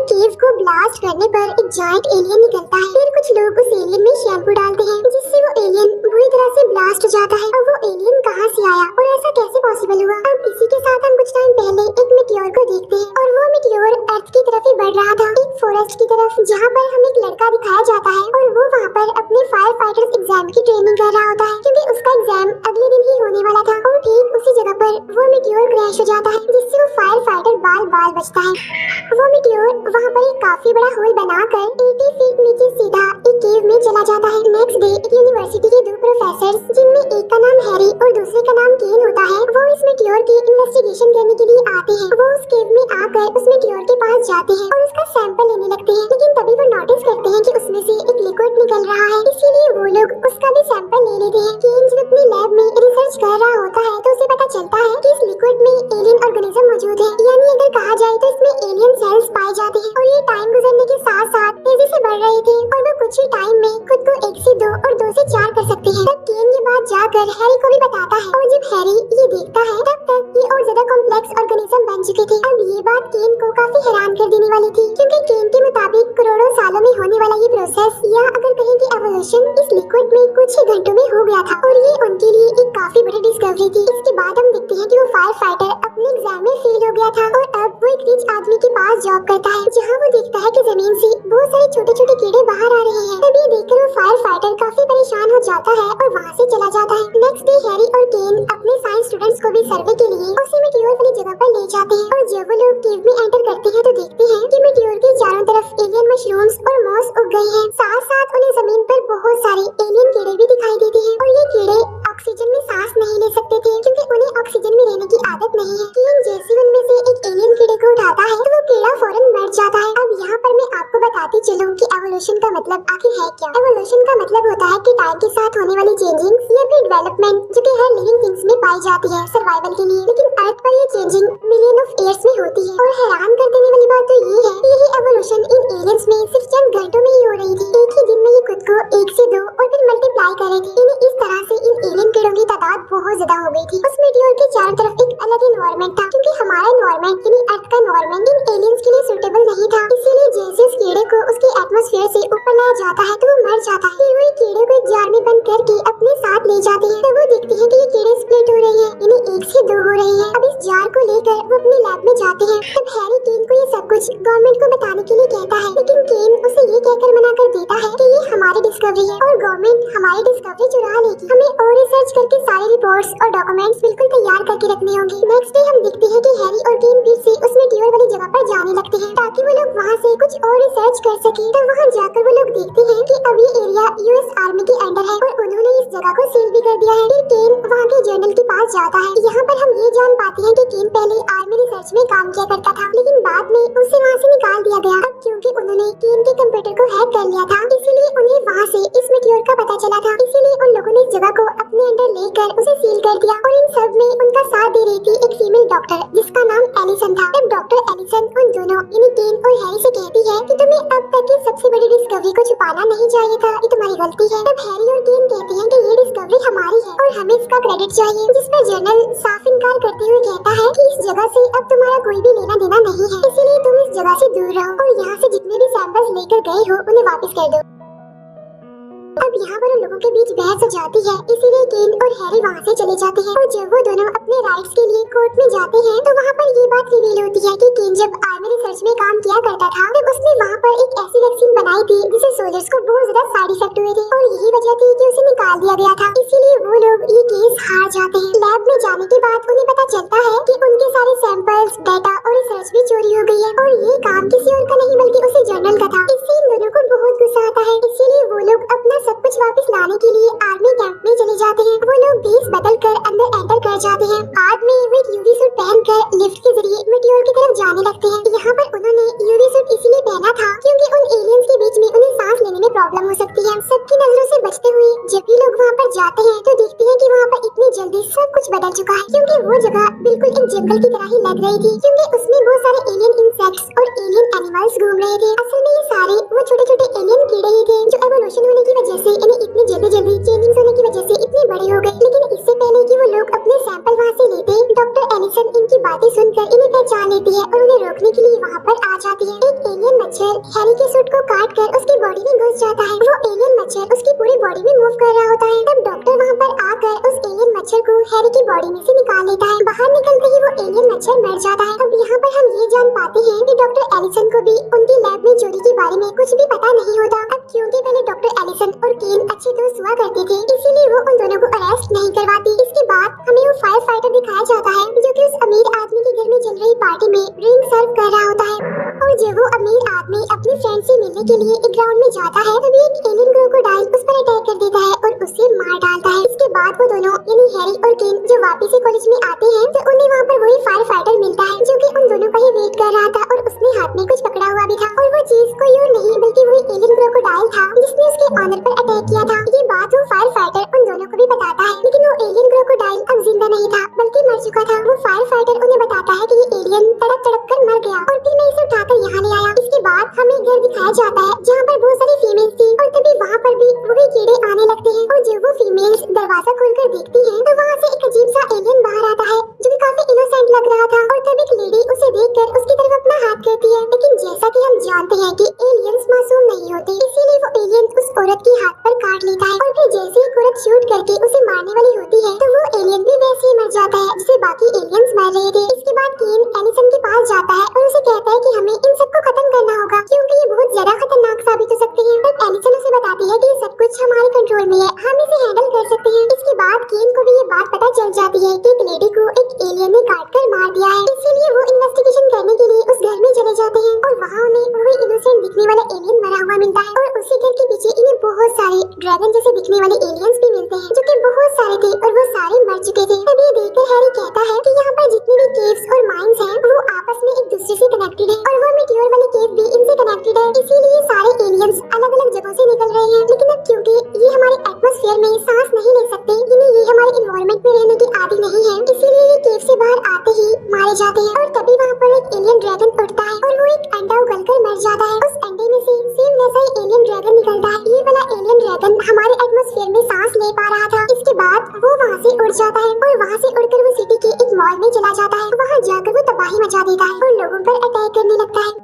केव को ब्लास्ट करने पर एक जायंट एलियन निकलता है। फिर कुछ लोग उस एलियन में शैम्पू डालते हैं जिससे वो एलियन बुरी तरह से ब्लास्ट हो जाता है। अब वो एलियन कहाँ से आया और ऐसा कैसे पॉसिबल हुआ? अब इसी के साथ हम कुछ टाइम पहले एक मीटियोर को देखते हैं और वो मीटियोर अर्थ की तरफ ही बढ़ रहा था, एक फॉरेस्ट की तरफ, जहाँ पर हमें एक लड़का दिखाया जाता है और वो वहाँ पर अपने फायर फाइटर्स एग्जाम की ट्रेनिंग कर रहा होता है क्योंकि उसका एग्जाम अगले दिन ही होने वाला था। और ठीक उसी जगह पर वो मीटियोर क्रैश हो जाता है जिससे वो फायर फाइटर बाल बाल बचता है। वो मीटियोर वहाँ पर एक काफी बड़ा होल बनाकर 80 फीट नीचे सीधा एक केव में चला जाता है। नेक्स्ट डे एक यूनिवर्सिटी के दो प्रोफेसर, जिनमें एक का नाम हैरी और दूसरे का नाम केन होता है, वो इस मीटियोर की इन्वेस्टिगेशन करने के लिए आते हैं। वो उस केव में आकर उस मीटियोर के पास जाते हैं और उसका सैंपल लेने लगते हैं, लेकिन तभी वो नोटिस करते हैं कि उसमें से एक लिक्विड निकल रहा है, इसीलिए वो लोग उसका भी सैंपल ले लेते हैं। केन जब अपनी लैब में रिसर्च कर रहा होता है तो उसे पता चलता है कि इस लिक्विड में एलियन ऑर्गेनिज्म मौजूद है, यानी अगर कहा जाए तो इसमें एलियन सेल्स पाए जाते हैं और ये टाइम गुजरने के साथ साथ तेजी से बढ़ रहे थे और वो कुछ ही टाइम में खुद को 1 से 2 और 2 से 4 कर सकते हैं। तब केन ये बात जाकर हैरी को भी बताता है और जब हैरी ये देखता है तब तक ये और ज्यादा कॉम्प्लेक्स ऑर्गेनिज्म बन चुके थे। अब ये बात केन को काफी हैरान कर देने वाली थी क्योंकि केन के मुताबिक करोड़ों सालों में होने वाला ये प्रोसेस, या अगर कहें कि एवोल्यूशन, इस लिक्विड में कुछ ही घंटों में हो गया था और ये उनके लिए एक काफी बड़ी डिस्कवरी थी। इसके बाद हम देखते हैं कि वो फायर फाइटर अपने एग्जाम में फेल हो गया था और अब वो एक रिच आदमी के पास जॉब करता है, जहाँ वो देखता है कि जमीन से बहुत सारे छोटे छोटे कीड़े बाहर आ रहे हैं। तभी देखकर वो फायर फाइटर काफी परेशान हो जाता है और वहाँ से चला जाता है। नेक्स्ट डे हैरी और केन अपने साइंस स्टूडेंट्स को भी सर्वे के लिए उसी मीटियोर वाली जगह पर ले जाते हैं और जब वो लोग केव में एंटर करते हैं तो देखते हैं कि मीटियोर के चारों तरफ एलियन मशरूम्स और मॉस उग गए हैं। साथ साथ उन्हें जमीन पर बहुत सारे एलियन कीड़े भी दिखाई देते हैं और ये कीड़े ऑक्सीजन में सांस नहीं ले सकते थे क्योंकि उन्हें ऑक्सीजन में रहने की आदत नहीं है। केन जैसे उनमें से एक एलियन कीड़े को उठाता है तो वो कीड़ा फौरन मर जाता है। अब यहाँ पर मैं आपको बताती चलूं कि एवोल्यूशन का मतलब आखिर है क्या। एवोल्यूशन का मतलब होता है कि टाइम के साथ होने वाली चेंजिंग या फिर डेवलपमेंट जो कि हर लिविंग थिंग्स में पाई जाती है सर्वाइवल के लिए, लेकिन अर्थ पर ये चेंजिंग मिलियन ऑफ ईयर्स में होती है। और हैरान कर देने वाली बात तो ये है कि यही एवोल्यूशन इन एलियंस में सिर्फ चंद घंटों में ही हो रही थी। एक ही दिन में ये खुद को 1 से 2 और फिर मल्टीप्लाई कर रहे थे। इन्हें इस तरह से इन एलियन कीड़ों की तादाद बहुत ज्यादा हो गई थी। उस मीटियोर के चारों तरफ एक अलग एनवायरनमेंट था क्योंकि हमारा एनवायरनमेंट यानी अर्थ का एनवायरनमेंट इन एलियंस के लिए सूटेबल नहीं था, इसीलिए जैसे उस कीड़े को उसके एटमॉस्फेयर से ऊपर लाया जाता है तो वो मर जाता है। फिर वो कीड़े को एक जार में बंद करके अपने साथ ले जाते हैं। तब वो देखते हैं कि ये कीड़े स्प्लिट हो रहे हैं, यानी 1 से 2 हो रहे हैं। अब इस जार को लेकर वो अपनी लैब में जाते हैं। तब हैरी केन को ये सब कुछ गवर्नमेंट को बताने के लिए कहता है, लेकिन केन उसे ये कहकर मना कर देता है कि ये हमारी डिस्कवरी है और गवर्नमेंट हमारी डिस्कवरी चुरा लेगी। हमें और रिसर्च करके सारे रिपोर्ट्स और डॉक्यूमेंट्स बिल्कुल तैयार करके रखने होंगे। नेक्स्ट डे हम देखते हैं कि हैरी और केन फिर से उस मीटियोर वाली जगह पर जाने लगते हैं ताकि वो लोग वहाँ से कुछ और रिसर्च कर सके। तब वहाँ जाकर वो लोग देखते हैं कि अब ये एरिया यूएस आर्मी के अंडर है और उन्होंने इस जगह को सील भी कर दिया है। फिर केन वहाँ के जर्नल के पास जाता है। यहाँ पर हम ये जान पाते हैं कि केन पहले आर्मी रिसर्च में काम किया करता था, लेकिन बाद में उसे वहाँ से निकाल दिया गया। अब क्योंकि उन्होंने केन के कंप्यूटर को हैक कर लिया था, इसीलिए उन्हें वहाँ से इस मीटियोर का पता चला था। इसीलिए उन लोगों ने इस जगह को अपने अंडर लेकर उसे सील कर दिया और इन सब में उनका साथ दे रही थी एक फीमेल डॉक्टर जिसका नाम एलिसन था। तब डॉक्टर एलिसन उन दोनों यानी केन और हैरी से कहती है कि तुम्हें अब तक की सबसे बड़ी डिस्कवरी को छुपाना नहीं चाहिए था, ये तुम्हारी गलती है। तब हैरी और केन कहते हैं कि ये डिस्कवरी हमारी है और हमें इसका क्रेडिट चाहिए, जिस पर जर्नल साफ इनकार करते हुए कहता है कि इस जगह से अब तुम्हारा कोई भी लेना देना नहीं है, इसीलिए तुम इस जगह से दूर रहो और यहाँ से जितने भी सैंपल्स लेकर गए हो उन्हें वापस कर दो। अब यहाँ पर उन लोगों के बीच बहस हो जाती है, इसीलिए केन और हैरी वहाँ से चले जाते हैं और जब वो दोनों अपने राइट्स के लिए कोर्ट में जाते हैं तो वहाँ पर ये बात रिवील होती है कि केन जब आर्मी रिसर्च में काम किया करता था तब उसने वहाँ पर एक ऐसी वैक्सीन बनाई थी जिससे सोल्जर्स को बहुत ज्यादा साइड इफेक्ट हुए थे और यही वजह थी कि उसे निकाल दिया गया था। इसीलिए वो लोग ये केस हार जाते हैं। लैब में जाने के बाद उन्हें पता चलता है कि उनके सारे सैंपल्स, डाटा और रिसर्च भी चोरी हो गई है और ये काम किसी और का नहीं बल्कि उसी जर्नल का था। इससे इन दोनों को बहुत गुस्सा आता है, इसीलिए वो लोग अपना सब कुछ वापस लाने के लिए आर्मी कैंप में चले जाते हैं। वो लोग भेस बदल कर अंदर एंटर कर जाते हैं। बाद में वो यूवी सूट पहनकर लिफ्ट के जरिए मीटियोर की तरफ जाने लगते हैं। यहाँ पर उन्होंने यूवी सूट इसीलिए पहना था क्योंकि उन एलियंस के बीच में उन्हें सांस लेने में प्रॉब्लम हो सकती है। सबकी नजरों से बचते हुए जब भी लोग वहाँ पर जाते हैं तो देखते हैं कि वहाँ पर इतनी जल्दी सब कुछ बदल चुका है क्योंकि वो जगह बिल्कुल एक जंगल की तरह ही लग रही थी क्योंकि उसमें बहुत सारे एलियन इंसेक्ट्स और एलियन एनिमल्स घूम रहे थे। असल में ये सारे वो छोटे छोटे एलियन कीड़े ही थे जो एवोल्यूशन होने की वजह से इन्हें इतनी जल्दी चेंजिंग होने की वजह से इतने बड़े हो गए। लेकिन इससे पहले कि वो लोग अपने सैंपल वहाँ से लेते, डॉक्टर एलिसन इनकी बातें सुनकर इन्हें पहचान लेती है और उन्हें रोकने के लिए वहाँ पर आ जाती है। एक एलियन मच्छर हैरी के सूट को काट कर उसकी बॉडी में घुस जाता है। वो एलियन मच्छर उसकी पूरी बॉडी में मूव कर रहा होता है। तब डॉक्टर वहाँ पर आकर उस एलियन मच्छर को हैरी की बॉडी में से निकाल लेता है। बाहर निकलते ही वो एलियन मच्छर मर जाता है। अब यहाँ पर हम ये जान पाते हैं कि डॉक्टर एलिसन को भी उनकी लैब में चोरी के बारे में कुछ भी पता नहीं होता। अब क्योंकि पहले डॉक्टर एलिसन और केन अच्छे दोस्त हुआ करते थे, इसीलिए वो उन दोनों को अरेस्ट नहीं करवाती। इसके बाद हमें वो फायर फाइटर दिखाया जाता है जो कि उस अमीर आदमी के घर में चल रही पार्टी में ड्रिंक सर्व कर रहा होता है। और जब वो अमीर आदमी अपने फ्रेंड से मिलने के लिए एक ग्राउंड में जाता है, तभी एक एलियन क्रोकोडाइल उस पर अटैक कर देता है और उसे मार डालता है। इसके बाद वो दोनों यानी हैरी और केन जब वापस से कॉलेज में आते हैं तो उन्हें वहाँ पर वही फायर फाइटर मिलता है जो कि उन दोनों का ही वेट कर रहा था और उसने हाथ में कुछ पकड़ा हुआ भी था। और वो चीज कोई और नहीं बल्कि वही एलियन क्रोकोडाइल था जिसने उसके ऑनर पर अटैक किया था। ये बात वो फायर फाइटर उन दोनों को भी बताता है, लेकिन वो एलियन क्रोकोडाइल अब जिंदा नहीं था बल्कि मर चुका था। वो फायर फाइटर उन्हें बताता है कि ये एलियन तड़प तड़प कर मर गया और फिर मैं इसे उठाकर यहाँ ले आया। इसके बाद हमें घर दिखाया जाता है जहाँ पर बहुत सारी फीमेल्स थी और तभी वहाँ पर भी वही कीड़े आने लगते हैं। और जब वो फीमेल्स दरवाजा खोलकर देखती हैं तो वहाँ से एक अजीब सा एलियन बाहर आता है जो कि काफी इनोसेंट लग रहा था। और तब एक लेडी उसे देखकर उसकी तरफ अपना हाथ करती है, लेकिन जैसा कि हम जानते हैं कि एलियंस मासूम नहीं होते, इसीलिए वो एलियन उस औरत के हाथ पर काट लेता है। और फिर जैसे एक औरत शूट करके उसे मारने वाली होती है तो वो एलियन भी वैसे ही मर जाता है जिसे बाकी एलियंस मर रहे थे। इसके बाद केन एलिसन के पास जाता है और उसे कहता है कि हमें इन सबको खत्म करना होगा क्योंकि ये बहुत ज्यादा खतरनाक साबित हो सकते हैं। तब एलिसन उसे बताती है कि ये सब कुछ हमारे कंट्रोल में है, हम इसे हैंडल कर सकते हैं। इसके बाद केन को भी ये बात पता चल जाती है कि एक लेडी को एक एलियन ने काट कर मार दिया है, इसीलिए वो इन्वेस्टिगेशन करने के लिए उस घर में चले जाते हैं और वहाँ उन्हें वही इनोसेंट दिखने वाला एलियन मरा हुआ मिलता है। और उसी घर के पीछे इन्हें बहुत सारे ड्रैगन जैसे दिखने वाले एलियंस भी मिलते हैं जो कि बहुत सारे थे और वो सारे मर चुके थे। तब ये देखकर हैरी कहता है कि यहाँ पर जितने भी केव्स और माइंस हैं वो आपस में एक दूसरे से कनेक्टेड है और वो मेटियोर वाले केव भी इनसे कनेक्टेड है, इसीलिए सारे एलियंस अलग अलग जगहों से निकल रहे हैं। लेकिन अब क्योंकि ये हमारे एटमॉस्फेयर में सांस नहीं ले सकते, यानी ये हमारे इन्वायरमेंट में रहने की आदि नहीं है, इसीलिए ये केव से बाहर आते ही मारे जाते हैं। और तभी वहाँ पर एक एलियन ड्रैगन उठता है और वो एक अंडा उगलकर मर जाता है। उस अंडे में से सेम वैसा ही एलियन ड्रैगन निकलता है। ये वाला एलियन ड्रैगन हमारे एटमॉस्फेयर में सांस ले पा रहा था। इसके बाद वो वहाँ से उड़ जाता है और वहाँ से उड़कर वो सिटी के एक मॉल में चला जाता है। वहाँ जाकर वो तबाही मचा देता है और लोगों पर अटैक करने लगता है।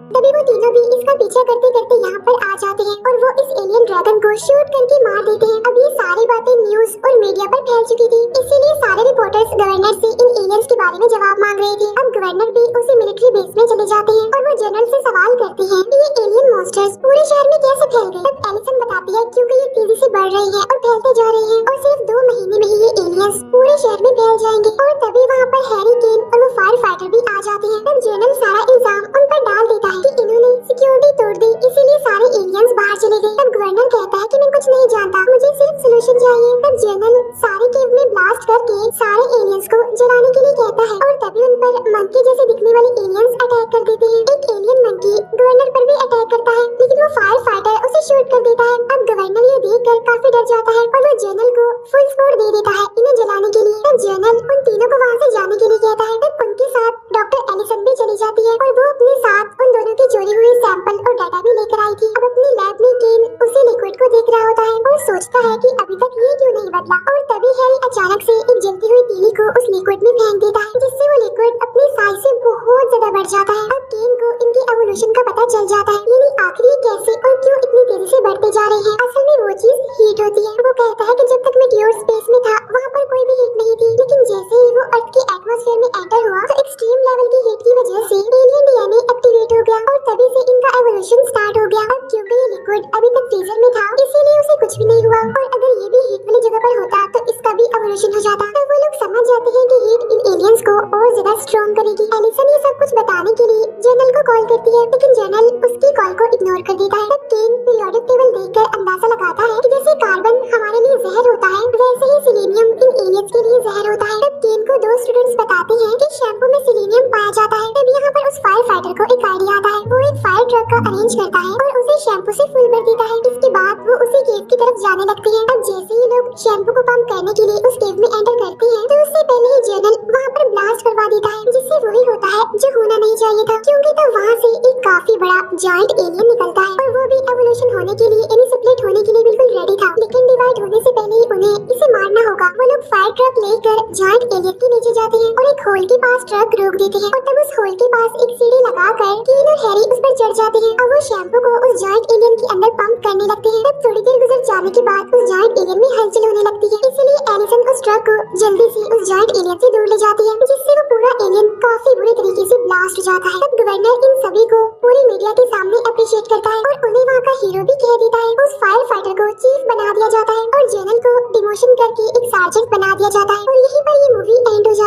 तभी वो तीनों भी इसका पीछा करते करते यहाँ पर आ जाते हैं और वो इस एलियन ड्रैगन को शूट करके मार देते हैं। अब ये सारी बातें न्यूज और मीडिया पर फैल चुकी थी, इसीलिए सारे रिपोर्टर्स गवर्नर से इन एलियंस के बारे में जवाब मांग रहे थे। अब गवर्नर भी उसी मिलिट्री बेस में चले जाते हैं और वो जनरल से सवाल करते हैं कि ये एलियन मॉन्स्टर्स पूरे शहर में कैसे फैल गए। तब एलिसन बताती है क्योंकि ये तेजी से बढ़ रही है और फैलते जा रहे हैं और सिर्फ 2 महीने में ही ये एलियंस पूरे शहर में फैल जाएंगे। और तभी वहाँ पर हैरी, केन और वो फायर फाइटर भी आ जाते हैं। तब जनरल सारा इल्जाम उन पर डाल देता है कि इन्होंने सिक्योरिटी तोड़ दी, इसीलिए सारे एलियंस बाहर चले गए। तब गवर्नर कहता है कि मैं कुछ नहीं जानता, मुझे सिर्फ सोल्यूशन चाहिए। तब जनरल सारे केव में ब्लास्ट करके सारे एलियंस को जलाने के लिए कहता है और तभी उन पर मंकी जैसे दिखने वाले एलियंस अटैक कर देते हैं। एक एलियन मंकी गवर्नर पर भी अटैक करता है, लेकिन वो फायर फाइटर उसे शूट कर देता है। अब गवर्नर ये देखकर काफी डर जाता है और वो जनरल को फुल सपोर्ट दे देता है इन्हें जलाने के लिए। तब जनरल उन तीनों को वहाँ से जाने के लिए कहता है। तब उनके साथ डॉक्टर एलिसन भी चली जाती है और वो अपने साथ उन दोनों के चोरी हुए सैंपल और डाटा भी लेकर आई थी। अब अपनी लैब में केन उसी लिक्विड को देख रहा होता है और सोचता है कि अभी तक ये क्यों नहीं बदला। और तभी हैरी अचानक से एक जलती हुई तीली को उस लिक्विड में फेंक देता है, जिससे वो लिक्विड अपनी साइज से बहुत ज्यादा बढ़ जाता है। अब केन को इनके एवोल्यूशन का पता चल जाता है, यानी आखिर ये कैसे और क्यों इतनी तेजी से बढ़ते जा रहे हैं। असल में वो चीज हीट होती है। वो कहता है कि जब तक मेटियोर स्पेस में था वहाँ पर कोई भी हीट नहीं थी, लेकिन जैसे ही वो अर्थ के एटमॉस्फेयर में एंटर हुआ तो एक्सट्रीम लेवल की हीट की वजह से एलियन डीएनए एक्टिवेट हो गया और तभी से इनका एवोल्यूशन स्टार्ट हो गया। अब क्योंकि ये लिक्विड अभी तक फ्रीजर में था, इसीलिए उसे कुछ भी नहीं हुआ और अगर ये भी हीट वाली जगह पर होता तो इसका भी एवोल्यूशन हो जाता। तो वो लोग समझ जाते हैं कि हीट इन एलियंस को और ज्यादा स्ट्रॉन्ग करेगी। एलिसन ये सब कुछ बताने के लिए जनरल को कॉल करती है, लेकिन जनरल उसकी कॉल को इग्नोर कर देता है। तब केन पीरियोडिक टेबल देखकर अंदाजा लगाता है कि जैसे कार्बन हमारे लिए जहर होता है, वैसे ही सिलेनियम इन एलियंस के लिए जहर होता है। तब केन को 2 स्टूडेंट्स बताते हैं कि शैम्पू में सिलेनियम पाया जाता है। तब यहाँ पर उस फायर फाइटर को एक आइडिया आता है। वो एक फायर ट्रक का अरेंज करता है और उसे शैम्पू से फुल भर देता है। इसके बाद वो उसी केव की तरफ जाने लगते हैं। अब जैसे ही लोग शैम्पू को पंप करने के लिए उस केव में एंटर करते हैं तो उससे पहले ही जनरल वहाँ पर ब्लास्ट करवा देता है, जिससे वही होता है जो होना नहीं चाहिए था, क्योंकि तब वहाँ से एक काफी बड़ा जायंट एलियन निकलता है और वो भी एवोल्यूशन होने के लिए यानी स्प्लिट होने के लिए बिल्कुल रेडी था। लेकिन डिवाइड टारगेट होने से पहले ही उन्हें इसे मारना होगा। वो लोग फायर ट्रक लेकर जायंट एलियन के नीचे जाते हैं और एक होल के पास ट्रक रोक देते हैं और तब उस होल के पास एक सीढ़ी लगाकर केन और हैरी उस पर चढ़ जाते हैं और वो शैम्पू को उस जायंट एलियन के अंदर पंप करने लगते हैं। तब थोड़ी देर गुजर जाने के बाद उस जायंट एलियन में हलचल होने लगती है, इसलिए एलिसन उस ट्रक को जल्दी से उस जायंट एलियन से दूर ले जाती है, जिससे वो पूरा एलियन काफी बुरे तरीके से ब्लास्ट हो जाता है। तब गवर्नर इन सभी को पूरी मीडिया के सामने अप्रिशिएट करता है और उन्हें वहाँ का हीरो भी कह देता है। उस फायर फाइटर को चीफ बना दिया जाता है और जनरल को डिमोशन करके एक सार्जेंट बना दिया जाता है और यहीं पर ये मूवी एंड हो जाती है।